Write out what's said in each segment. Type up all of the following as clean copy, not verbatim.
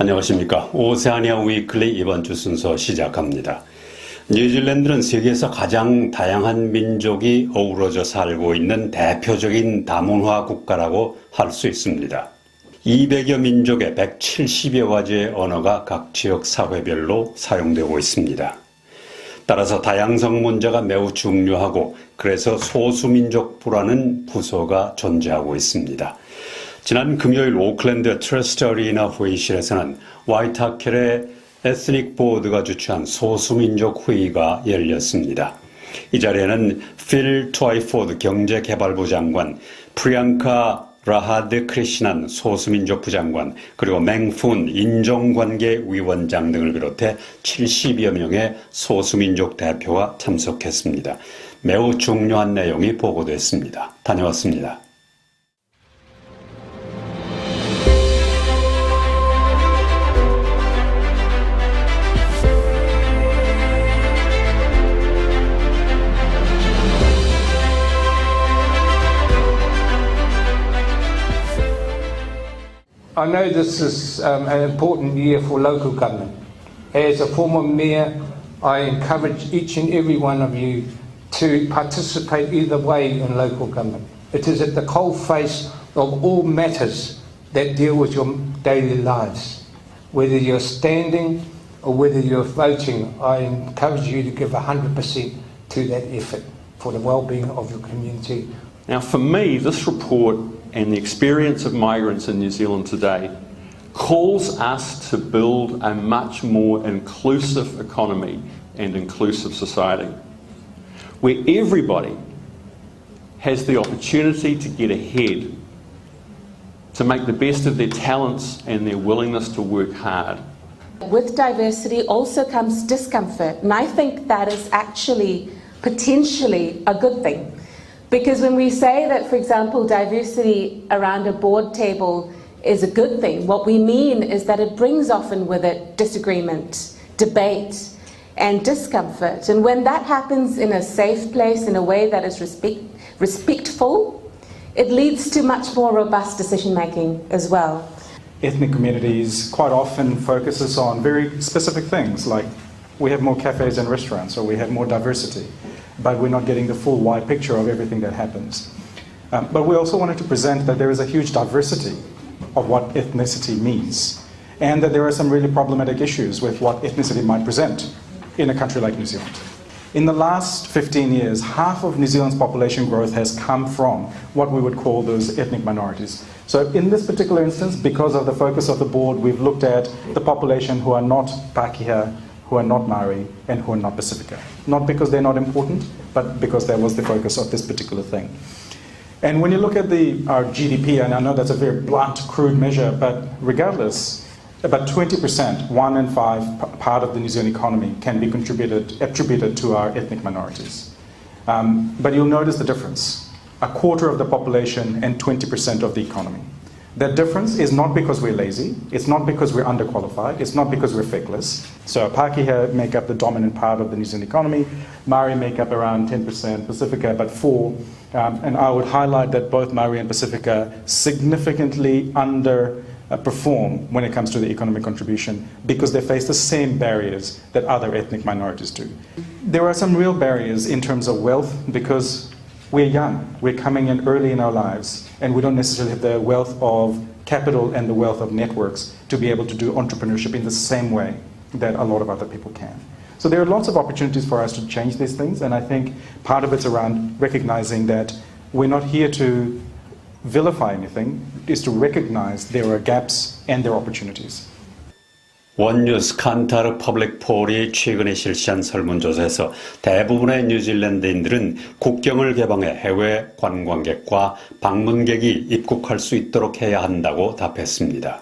안녕하십니까. 오세아니아 위클리 이번 주 순서 시작합니다. 뉴질랜드는 세계에서 가장 다양한 민족이 어우러져 살고 있는 대표적인 다문화 국가라고 할 수 있습니다. 200여 민족의 170여 가지의 언어가 각 지역 사회별로 사용되고 있습니다. 따라서 다양성 문제가 매우 중요하고 그래서 소수민족부라는 부서가 존재하고 있습니다. 지난 금요일 오클랜드 트러스트 어리나 회의실에서는 와이타켈의 에스닉 보드가 주최한 소수민족 회의가 열렸습니다. 이 자리에는 필 트와이포드 경제개발부 장관, 프리앙카 라하드 크리시난 소수민족부 장관, 그리고 맹푼 인종관계위원장 등을 비롯해 70여 명의 소수민족 대표가 참석했습니다. 매우 중요한 내용이 보고됐습니다. 다녀왔습니다. I know this is an important year for local government. As a former mayor, I encourage each and every one of you to participate either way in local government. It is at the coalface of all matters that deal with your daily lives. Whether you're standing or whether you're voting, I encourage you to give 100% to that effort for the well-being of your community. Now, for me, this report and the experience of migrants in New Zealand today calls us to build a much more inclusive economy and inclusive society, where everybody has the opportunity to get ahead, to make the best of their talents and their willingness to work hard. With diversity also comes discomfort, and I think that is actually potentially a good thing. Because when we say that, for example, diversity around a board table is a good thing, what we mean is that it brings often with it disagreement, debate, and discomfort. And when that happens in a safe place, in a way that is respectful, it leads to much more robust decision making as well. Ethnic communities quite often focuses on very specific things, like we have more cafes and restaurants, or we have more diversity, but we're not getting the full wide picture of everything that happens. But we also wanted to present that there is a huge diversity of what ethnicity means, and that there are some really problematic issues with what ethnicity might present in a country like New Zealand. In the last 15 years, half of New Zealand's population growth has come from what we would call those ethnic minorities. So in this particular instance, because of the focus of the board, we've looked at the population who are not Pākehā, who are not Maori, and who are not Pacifica. Not because they're not important, but because that was the focus of this particular thing. And when you look at our GDP, and I know that's a very blunt, crude measure, but regardless, about 20%, 1 in 5 part of the New Zealand economy can be attributed to our ethnic minorities. But you'll notice the difference. A quarter of the population and 20% of the economy. That difference is not because we're lazy, it's not because we're underqualified, it's not because we're fakeless. So Pākehā make up the dominant part of the New Zealand economy, Maori make up around 10%, Pacifica about 4%, and I would highlight that both Maori and Pacifica significantly underperform when it comes to the economic contribution because they face the same barriers that other ethnic minorities do. There are some real barriers in terms of wealth because we're young, we're coming in early in our lives, and we don't necessarily have the wealth of capital and the wealth of networks to be able to do entrepreneurship in the same way that a lot of other people can. So there are lots of opportunities for us to change these things, and I think part of it's around recognizing that we're not here to vilify anything, is to recognize there are gaps and there are opportunities. 원뉴스 칸타르 퍼블릭 폴이 최근에 실시한 설문조사에서 대부분의 뉴질랜드인들은 국경을 개방해 해외 관광객과 방문객이 입국할 수 있도록 해야 한다고 답했습니다.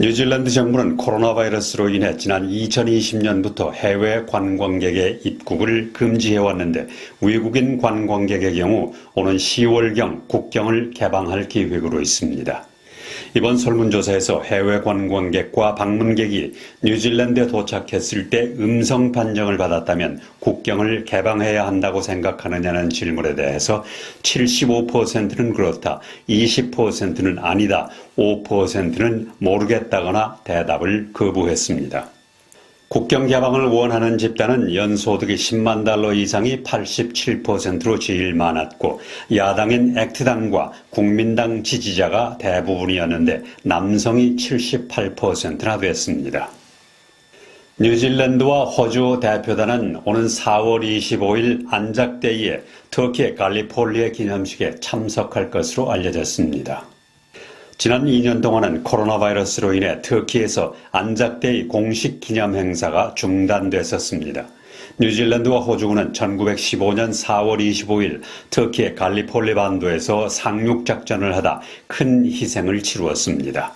뉴질랜드 정부는 코로나 바이러스로 인해 지난 2020년부터 해외 관광객의 입국을 금지해왔는데 외국인 관광객의 경우 오는 10월경 국경을 개방할 계획으로 있습니다. 이번 설문조사에서 해외 관광객과 방문객이 뉴질랜드에 도착했을 때 음성 판정을 받았다면 국경을 개방해야 한다고 생각하느냐는 질문에 대해서 75%는 그렇다, 20%는 아니다, 5%는 모르겠다거나 대답을 거부했습니다. 국경 개방을 원하는 집단은 연소득이 10만 달러 이상이 87%로 제일 많았고 야당인 액트당과 국민당 지지자가 대부분이었는데 남성이 78%나 됐습니다. 뉴질랜드와 호주 대표단은 오는 4월 25일 안작데이에 터키 갈리폴리 기념식에 참석할 것으로 알려졌습니다. 지난 2년 동안은 코로나 바이러스로 인해 터키에서 안작데이 공식 기념 행사가 중단됐었습니다. 뉴질랜드와 호주군은 1915년 4월 25일 터키의 갈리폴리 반도에서 상륙작전을 하다 큰 희생을 치루었습니다.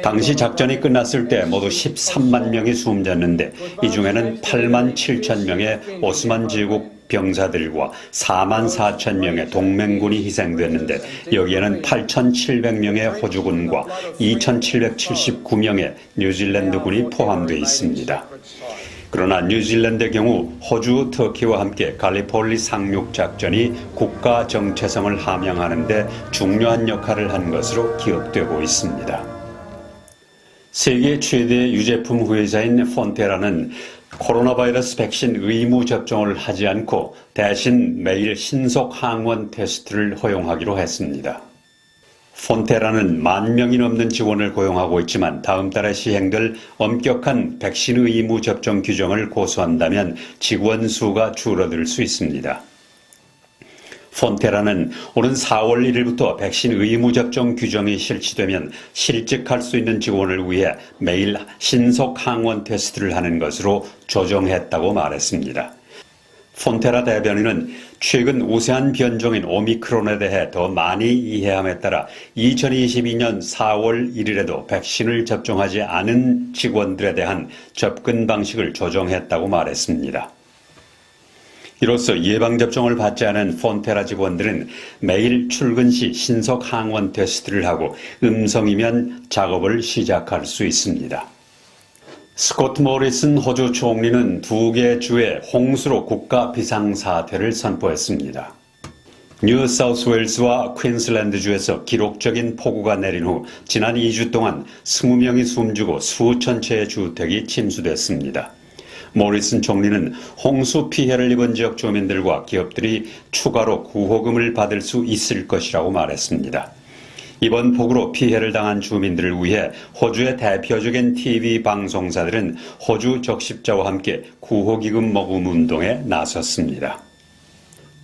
당시 작전이 끝났을 때 모두 13만 명이 숨졌는데 이 중에는 8만 7천 명의 오스만 제국 병사들과 4만 4천 명의 동맹군이 희생됐는데 여기에는 8,700명의 호주군과 2,779명의 뉴질랜드군이 포함되어 있습니다. 그러나 뉴질랜드의 경우 호주, 터키와 함께 갈리폴리 상륙작전이 국가 정체성을 함양하는 데 중요한 역할을 한 것으로 기억되고 있습니다. 세계 최대 유제품 회사인 폰테라는 코로나 바이러스 백신 의무 접종을 하지 않고 대신 매일 신속 항원 테스트를 허용하기로 했습니다. 폰테라는 1만 명이 넘는 직원을 고용하고 있지만 다음 달에 시행될 엄격한 백신 의무 접종 규정을 고수한다면 직원 수가 줄어들 수 있습니다. 폰테라는 오는 4월 1일부터 백신 의무 접종 규정이 실시되면 실직할 수 있는 직원을 위해 매일 신속 항원 테스트를 하는 것으로 조정했다고 말했습니다. 폰테라 대변인은 최근 우세한 변종인 오미크론에 대해 더 많이 이해함에 따라 2022년 4월 1일에도 백신을 접종하지 않은 직원들에 대한 접근 방식을 조정했다고 말했습니다. 이로써 예방접종을 받지 않은 폰테라 직원들은 매일 출근 시 신속 항원 테스트를 하고 음성이면 작업을 시작할 수 있습니다. 스콧 모리슨 호주 총리는 2개 주에 홍수로 국가 비상사태를 선포했습니다. 뉴 사우스웨일스와 퀸슬랜드주에서 기록적인 폭우가 내린 후 지난 2주 동안 20명이 숨지고 수천 채의 주택이 침수됐습니다. 모리슨 총리는 홍수 피해를 입은 지역 주민들과 기업들이 추가로 구호금을 받을 수 있을 것이라고 말했습니다. 이번 폭우로 피해를 당한 주민들을 위해 호주의 대표적인 TV 방송사들은 호주 적십자와 함께 구호기금 모금 운동에 나섰습니다.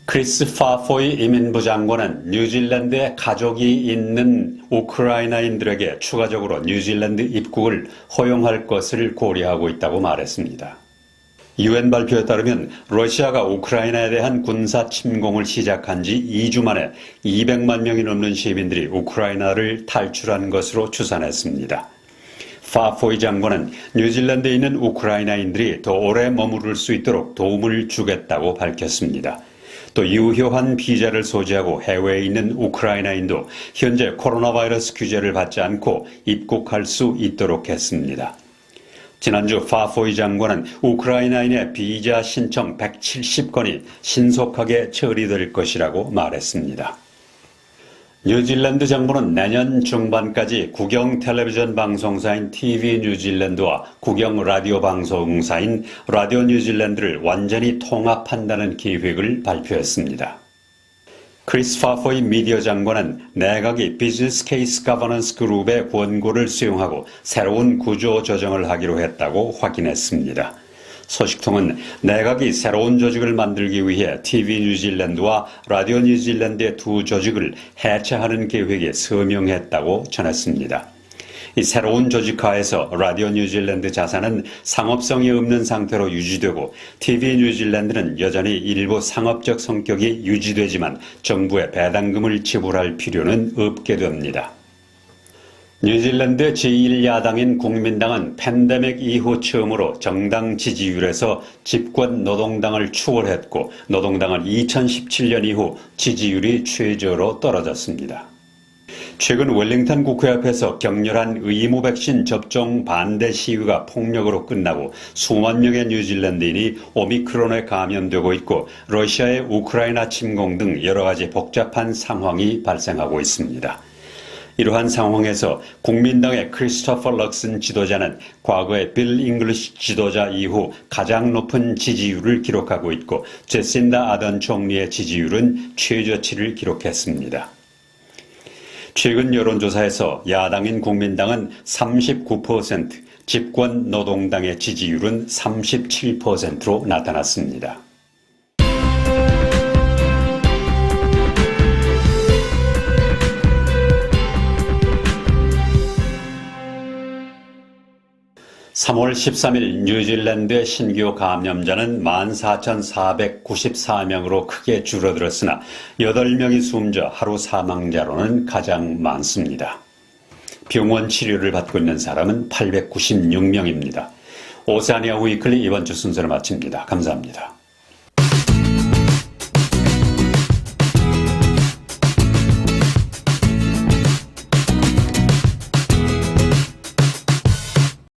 크리스 파포이 이민부 장관은 뉴질랜드에 가족이 있는 우크라이나인들에게 추가적으로 뉴질랜드 입국을 허용할 것을 고려하고 있다고 말했습니다. UN 발표에 따르면 러시아가 우크라이나에 대한 군사 침공을 시작한 지 2주 만에 200만 명이 넘는 시민들이 우크라이나를 탈출한 것으로 추산했습니다. 파포이 장관은 뉴질랜드에 있는 우크라이나인들이 더 오래 머무를 수 있도록 도움을 주겠다고 밝혔습니다. 또 유효한 비자를 소지하고 해외에 있는 우크라이나인도 현재 코로나 바이러스 규제를 받지 않고 입국할 수 있도록 했습니다. 지난주 파포이 장관은 우크라이나인의 비자 신청 170건이 신속하게 처리될 것이라고 말했습니다. 뉴질랜드 정부는 내년 중반까지 국영 텔레비전 방송사인 TV 뉴질랜드와 국영 라디오 방송사인 라디오 뉴질랜드를 완전히 통합한다는 계획을 발표했습니다. 크리스 파포이 미디어 장관은 내각이 비즈니스 케이스 거버넌스 그룹의 권고를 수용하고 새로운 구조 조정을 하기로 했다고 확인했습니다. 소식통은 내각이 새로운 조직을 만들기 위해 TV 뉴질랜드와 라디오 뉴질랜드의 두 조직을 해체하는 계획에 서명했다고 전했습니다. 이 새로운 조직 하에서 라디오 뉴질랜드 자산은 상업성이 없는 상태로 유지되고 TV 뉴질랜드는 여전히 일부 상업적 성격이 유지되지만 정부에 배당금을 지불할 필요는 없게 됩니다. 뉴질랜드 제1야당인 국민당은 팬데믹 이후 처음으로 정당 지지율에서 집권 노동당을 추월했고 노동당은 2017년 이후 지지율이 최저로 떨어졌습니다. 최근 웰링턴 국회 앞에서 격렬한 의무 백신 접종 반대 시위가 폭력으로 끝나고 수만 명의 뉴질랜드인이 오미크론에 감염되고 있고 러시아의 우크라이나 침공 등 여러 가지 복잡한 상황이 발생하고 있습니다. 이러한 상황에서 국민당의 크리스토퍼 럭슨 지도자는 과거의 빌 잉글리시 지도자 이후 가장 높은 지지율을 기록하고 있고 제신다 아던 총리의 지지율은 최저치를 기록했습니다. 최근 여론조사에서 야당인 국민당은 39%, 집권 노동당의 지지율은 37%로 나타났습니다. (3월 13일) 뉴질랜드의 신규 감염자는 14,494명으로 크게 줄어들었으나 8명이 숨져 하루 사망자로는 가장 많습니다. 병원 치료를 받고 있는 사람은 896명입니다. 오세아니아 위클리 이번 주 순서를 마칩니다. 감사합니다.